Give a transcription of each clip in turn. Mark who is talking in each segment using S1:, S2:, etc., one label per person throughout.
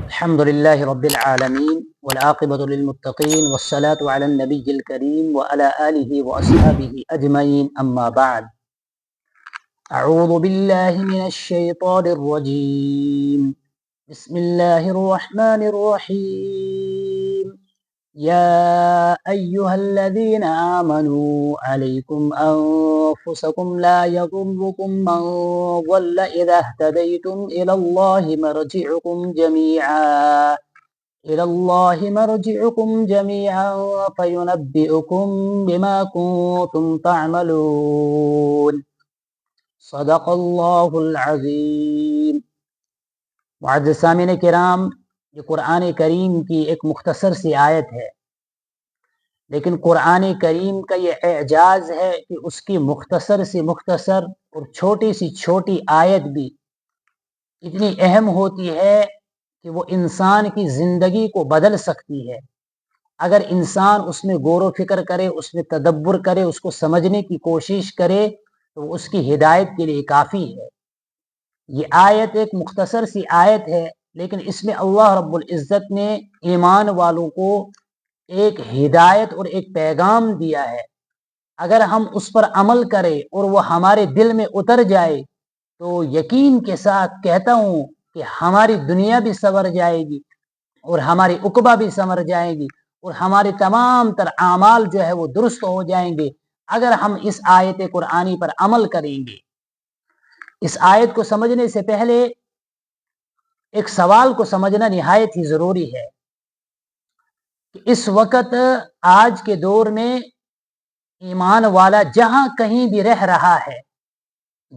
S1: الحمد لله رب العالمين والعاقبة للمتقين والصلاة على النبي الكريم وعلى آله وأصحابه أجمعين أما بعد أعوذ بالله من الشيطان الرجيم بسم الله الرحمن الرحيم يا أيها الذين آمنوا عليكم أنفسكم لا يضركم من ضل إذا اهتديتم إلى الله مرجعكم جميعا فينبئكم بما كنتم تعملون صدق اللہ العظیم۔ معزز سامعین کرام، یہ قرآن کریم کی ایک مختصر سی آیت ہے، لیکن قرآن کریم کا یہ اعجاز ہے کہ اس کی مختصر سی مختصر اور چھوٹی سی چھوٹی آیت بھی اتنی اہم ہوتی ہے کہ وہ انسان کی زندگی کو بدل سکتی ہے۔ اگر انسان اس میں غور و فکر کرے، اس میں تدبر کرے، اس کو سمجھنے کی کوشش کرے تو اس کی ہدایت کے لیے کافی ہے۔ یہ آیت ایک مختصر سی آیت ہے، لیکن اس میں اللہ رب العزت نے ایمان والوں کو ایک ہدایت اور ایک پیغام دیا ہے۔ اگر ہم اس پر عمل کریں اور وہ ہمارے دل میں اتر جائے تو یقین کے ساتھ کہتا ہوں کہ ہماری دنیا بھی سنور جائے گی اور ہماری عقبہ بھی سنور جائے گی اور ہمارے تمام تر اعمال جو ہے وہ درست ہو جائیں گے اگر ہم اس آیت قرآنی پر عمل کریں گے۔ اس آیت کو سمجھنے سے پہلے ایک سوال کو سمجھنا نہایت ہی ضروری ہے کہ اس وقت آج کے دور میں ایمان والا جہاں کہیں بھی رہ رہا ہے،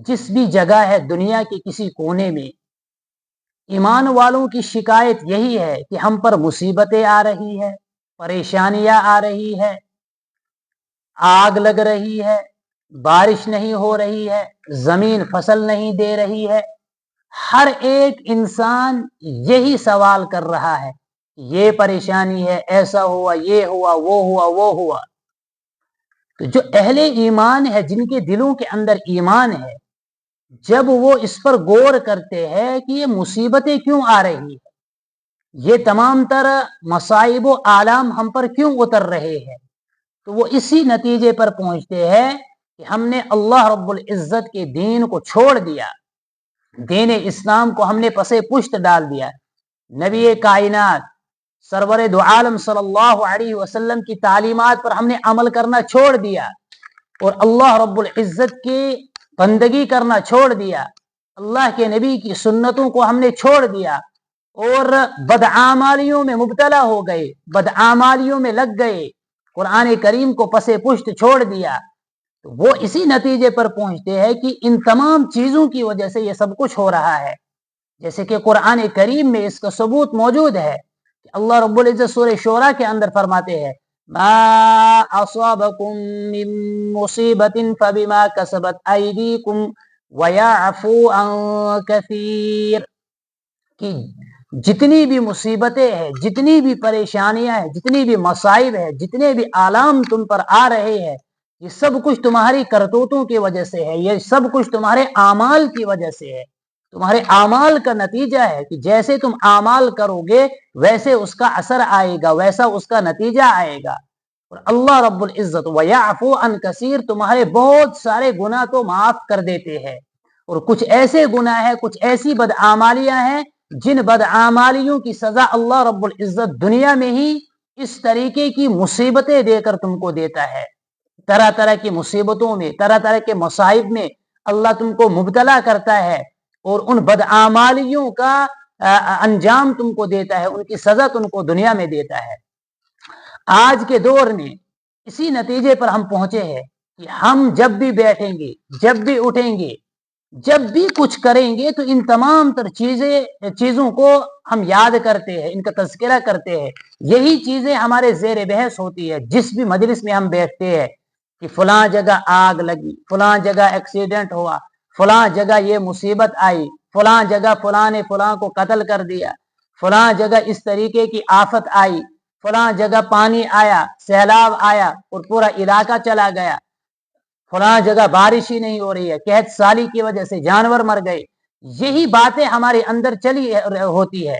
S1: جس بھی جگہ ہے دنیا کے کسی کونے میں، ایمان والوں کی شکایت یہی ہے کہ ہم پر مصیبتیں آ رہی ہے، پریشانیاں آ رہی ہے، آگ لگ رہی ہے، بارش نہیں ہو رہی ہے، زمین فصل نہیں دے رہی ہے۔ ہر ایک انسان یہی سوال کر رہا ہے، یہ پریشانی ہے، ایسا ہوا، یہ ہوا، وہ ہوا۔ تو جو اہل ایمان ہے، جن کے دلوں کے اندر ایمان ہے، جب وہ اس پر غور کرتے ہیں کہ یہ مصیبتیں کیوں آ رہی ہیں، یہ تمام تر مصائب و آلام ہم پر کیوں اتر رہے ہیں، تو وہ اسی نتیجے پر پہنچتے ہیں کہ ہم نے اللہ رب العزت کے دین کو چھوڑ دیا، دین اسلام کو ہم نے پسے پشت ڈال دیا، نبی کائنات سرور دو عالم صلی اللہ علیہ وسلم کی تعلیمات پر ہم نے عمل کرنا چھوڑ دیا اور اللہ رب العزت کی بندگی کرنا چھوڑ دیا، اللہ کے نبی کی سنتوں کو ہم نے چھوڑ دیا اور بدعمالیوں میں مبتلا ہو گئے، بدعمالیوں میں لگ گئے، قرآن کریم کو پسے پشت چھوڑ دیا۔ تو وہ اسی نتیجے پر پہنچتے ہیں کہ ان تمام چیزوں کی وجہ سے یہ سب کچھ ہو رہا ہے۔ جیسے کہ قرآن کریم میں اس کا ثبوت موجود ہے کہ اللہ رب العزت سورہ شعراء کے اندر فرماتے ہیں ما اصابکم من مصیبت فبما کسبت ایدیکم ویعفو عن کثیر، کہ جتنی بھی مصیبتیں ہیں، جتنی بھی پریشانیاں ہیں، جتنی بھی مصائب ہیں، جتنے بھی آلام تم پر آ رہے ہیں، یہ سب کچھ تمہاری کرتوتوں کی وجہ سے ہے، یہ سب کچھ تمہارے اعمال کی وجہ سے ہے، تمہارے اعمال کا نتیجہ ہے کہ جیسے تم اعمال کرو گے ویسے اس کا اثر آئے گا، ویسا اس کا نتیجہ آئے گا۔ اور اللہ رب العزت وَيَعْفُو عَنْ كَثِيرٍ تمہارے بہت سارے گناہ تو معاف کر دیتے ہیں، اور کچھ ایسے گناہ ہیں، کچھ ایسی بدعمالیاں ہیں جن بدعمالیوں کی سزا اللہ رب العزت دنیا میں ہی اس طریقے کی مصیبتیں دے کر تم کو دیتا ہے، طرح طرح کی مصیبتوں میں، طرح طرح کے مصائب میں اللہ تم کو مبتلا کرتا ہے اور ان بدعمالیوں کا انجام تم کو دیتا ہے، ان کی سزا تم کو دنیا میں دیتا ہے۔ آج کے دور میں اسی نتیجے پر ہم پہنچے ہیں کہ ہم جب بھی بیٹھیں گے، جب بھی اٹھیں گے، جب بھی کچھ کریں گے تو ان تمام تر چیزوں کو ہم یاد کرتے ہیں، ان کا تذکرہ کرتے ہیں، یہی چیزیں ہمارے زیر بحث ہوتی ہے جس بھی مجلس میں ہم بیٹھتے ہیں کہ فلاں جگہ آگ لگی، فلاں جگہ ایکسیڈنٹ ہوا، فلاں جگہ یہ مصیبت آئی، فلاں جگہ فلاں نے فلاں کو قتل کر دیا، فلاں جگہ اس طریقے کی آفت آئی، فلاں جگہ پانی آیا، سیلاب آیا اور پورا علاقہ چلا گیا، فلاں جگہ بارش ہی نہیں ہو رہی ہے، قحط سالی کی وجہ سے جانور مر گئے۔ یہی باتیں ہمارے اندر چلی ہوتی ہے،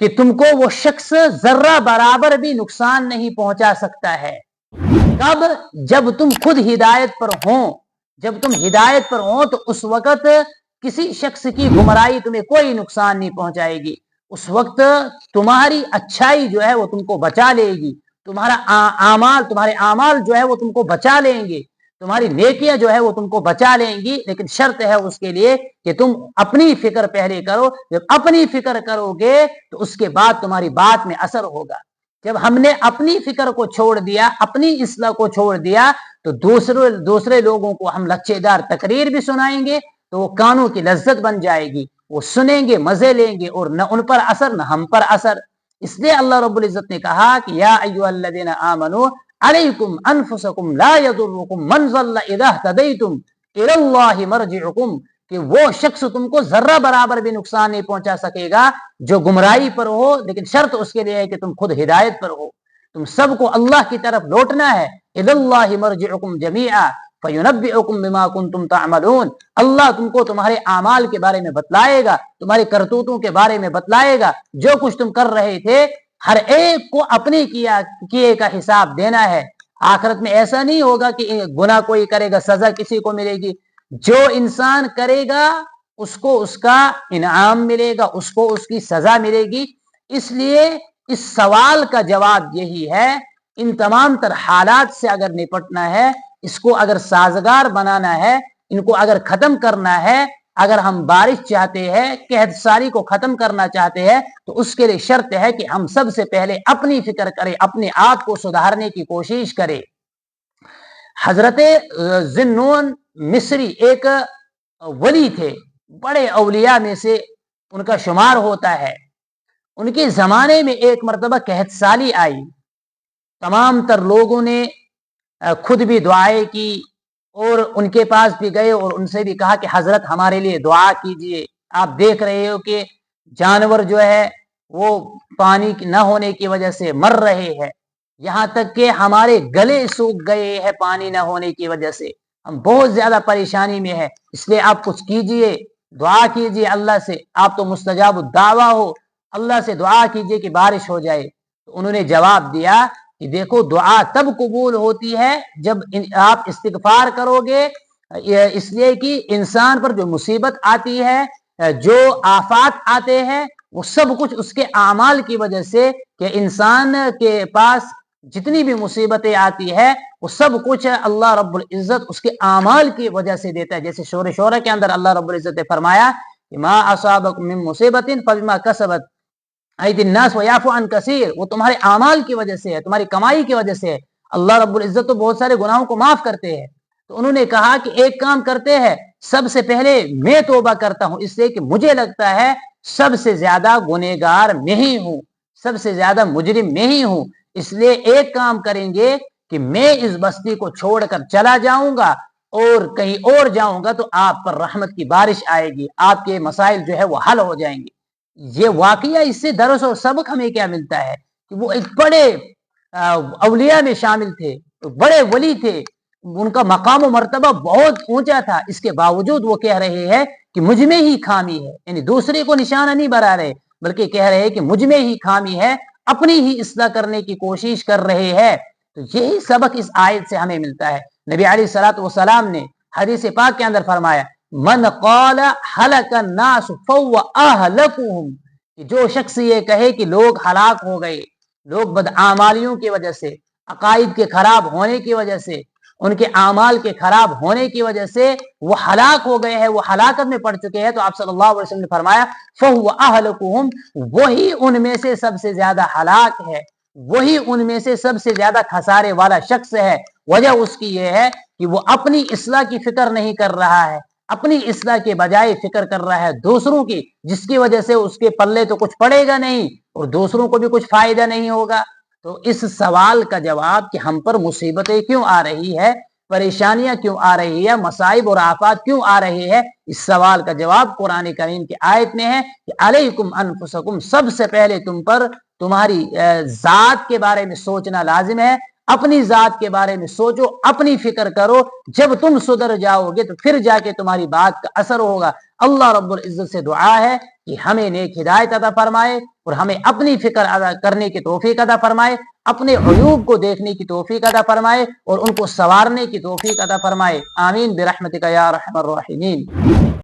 S1: کہ تم کو وہ شخص ذرہ برابر بھی نقصان نہیں پہنچا سکتا ہے۔ کب؟ جب تم خود ہدایت پر ہوں، جب تم ہدایت پر ہوں تو اس وقت کسی شخص کی گمراہی تمہیں کوئی نقصان نہیں پہنچائے گی، اس وقت تمہاری اچھائی جو ہے وہ تم کو بچا لے گی، تمہارے اعمال جو ہے وہ تم کو بچا لیں گے، تمہاری نیکیاں جو ہے وہ تم کو بچا لیں گی، لیکن شرط ہے اس کے لیے کہ تم اپنی فکر پہلے کرو۔ جب اپنی فکر کرو گے تو اس کے بعد تمہاری بات میں اثر ہوگا۔ جب ہم نے اپنی فکر کو چھوڑ دیا، اپنی اصلاح کو چھوڑ دیا، تو دوسرے لوگوں کو ہم لچے دار تقریر بھی سنائیں گے تو وہ کانوں کی لذت بن جائے گی، وہ سنیں گے، مزے لیں گے، اور نہ ان پر اثر نہ ہم پر اثر۔ اس لیے اللہ رب العزت نے کہا کہ یا ایھا الذین آمنوا علیکم انفسکم لا یضرکم من ضل اذا اہتدیتم الی اللہ مرجعکم، کہ وہ شخص تم کو ذرہ برابر بھی نقصان نہیں پہنچا سکے گا جو گمراہی پر ہو، لیکن شرط اس کے لیے ہے کہ تم خود ہدایت پر ہو، تم سب کو اللہ کی طرف لوٹنا ہے۔ الی اللہ مرجعکم جمیعا فینبئکم بما کنتم تعملون، اللہ تم کو تمہارے اعمال کے بارے میں بتلائے گا، تمہارے کرتوتوں کے بارے میں بتلائے گا، جو کچھ تم کر رہے تھے ہر ایک کو اپنے کیے کا حساب دینا ہے۔ آخرت میں ایسا نہیں ہوگا کہ گناہ کوئی کرے گا سزا کسی کو ملے گی، جو انسان کرے گا اس کو اس کا انعام ملے گا، اس کو اس کی سزا ملے گی۔ اس لیے اس سوال کا جواب یہی ہے، ان تمام تر حالات سے اگر نپٹنا ہے، اس کو اگر سازگار بنانا ہے، ان کو اگر ختم کرنا ہے، اگر ہم بارش چاہتے ہیں، قحط سالی کو ختم کرنا چاہتے ہیں، تو اس کے لیے شرط ہے کہ ہم سب سے پہلے اپنی فکر کریں، اپنے آپ کو سدھارنے کی کوشش کریں۔ حضرت ذی-النون مصری ایک ولی تھے، بڑے اولیاء میں سے ان کا شمار ہوتا ہے۔ ان کے زمانے میں ایک مرتبہ قحط سالی آئی، تمام تر لوگوں نے خود بھی دعائیں کی اور ان کے پاس بھی گئے اور ان سے بھی کہا کہ حضرت ہمارے لیے دعا کیجئے، آپ دیکھ رہے ہو کہ جانور جو ہے وہ پانی نہ ہونے کی وجہ سے مر رہے ہیں، یہاں تک کہ ہمارے گلے سوکھ گئے ہیں پانی نہ ہونے کی وجہ سے، ہم بہت زیادہ پریشانی میں ہیں، اس لیے آپ کچھ کیجئے، دعا کیجئے اللہ سے، آپ تو مستجاب الدعویٰ ہو، اللہ سے دعا کیجئے کہ بارش ہو جائے۔ تو انہوں نے جواب دیا کہ دیکھو دعا تب قبول ہوتی ہے جب آپ استغفار کرو گے، اس لیے کہ انسان پر جو مصیبت آتی ہے، جو آفات آتے ہیں، وہ سب کچھ اس کے اعمال کی وجہ سے، کہ انسان کے پاس جتنی بھی مصیبتیں آتی ہے وہ سب کچھ اللہ رب العزت اس کے اعمال کی وجہ سے دیتا ہے۔ جیسے سورہ شعراء کے اندر اللہ رب العزت نے فرمایا کہ ما اصابکم من مصیبت فبما کسبت ایدی الناس ویعفو عن کثیر، وہ تمہارے اعمال کی وجہ سے ہے، تمہاری کمائی کی وجہ سے ہے۔ اللہ رب العزت تو بہت سارے گناہوں کو معاف کرتے ہیں۔ تو انہوں نے کہا کہ ایک کام کرتے ہیں، سب سے پہلے میں توبہ کرتا ہوں، اس لیے کہ مجھے لگتا ہے سب سے زیادہ گنہگار میں ہی ہوں، سب سے زیادہ مجرم میں ہی ہوں، اس لیے ایک کام کریں گے کہ میں اس بستی کو چھوڑ کر چلا جاؤں گا اور کہیں اور جاؤں گا تو آپ پر رحمت کی بارش آئے گی، آپ کے مسائل جو ہے وہ حل ہو جائیں گے۔ یہ واقعہ اس سے درس اور سبق ہمیں کیا ملتا ہے کہ وہ ایک بڑے اولیاء میں شامل تھے، بڑے ولی تھے، ان کا مقام و مرتبہ بہت اونچا تھا، اس کے باوجود وہ کہہ رہے ہیں کہ مجھ میں ہی خامی ہے، یعنی دوسرے کو نشانہ نہیں بنا رہے بلکہ کہہ رہے ہیں کہ مجھ میں ہی خامی ہے، اپنی ہی اصلاح کرنے کی کوشش کر رہے ہیں۔ تو یہی سبق اس آیت سے ہمیں ملتا ہے۔ نبی علیہ الصلوۃ والسلام نے حدیث پاک کے اندر فرمایا من قال ہلک الناس فهو اہلکہم، کہ جو شخص یہ کہے کہ لوگ ہلاک ہو گئے، لوگ بدعمالیوں کی وجہ سے، عقائد کے خراب ہونے کی وجہ سے، ان کے اعمال کے خراب ہونے کی وجہ سے وہ ہلاک ہو گئے ہیں، وہ ہلاکت میں پڑ چکے ہیں، تو آپ صلی اللہ علیہ وسلم نے فرمایا فهو اہلکہم، وہی ان میں سے سب سے زیادہ ہلاک ہے، وہی ان میں سے سب سے زیادہ خسارے والا شخص ہے۔ وجہ اس کی یہ ہے کہ وہ اپنی اصلاح کی فکر نہیں کر رہا ہے، اپنی اصلاح کے بجائے فکر کر رہا ہے دوسروں کی، جس کی وجہ سے اس کے پلے تو کچھ پڑے گا نہیں اور دوسروں کو بھی کچھ فائدہ نہیں ہوگا۔ تو اس سوال کا جواب کہ ہم پر مصیبتیں کیوں آ رہی ہے، پریشانیاں کیوں آ رہی ہے، مصائب اور آفات کیوں آ رہے ہیں، اس سوال کا جواب قرآن کریم کی آیت میں ہے کہ علیکم انفسکم، سب سے پہلے تم پر تمہاری ذات کے بارے میں سوچنا لازم ہے، اپنی ذات کے بارے میں سوچو، اپنی فکر کرو، جب تم سدھر جاؤ گے تو پھر جا کے تمہاری بات کا اثر ہوگا۔ اللہ رب العزت سے دعا ہے کہ ہمیں نیک ہدایت عطا فرمائے اور ہمیں اپنی فکر ادا کرنے کی توفیق عطا فرمائے، اپنے عیوب کو دیکھنے کی توفیق عطا فرمائے اور ان کو سنوارنے کی توفیق عطا فرمائے۔ آمین برحمتک یا ارحم الراحمین۔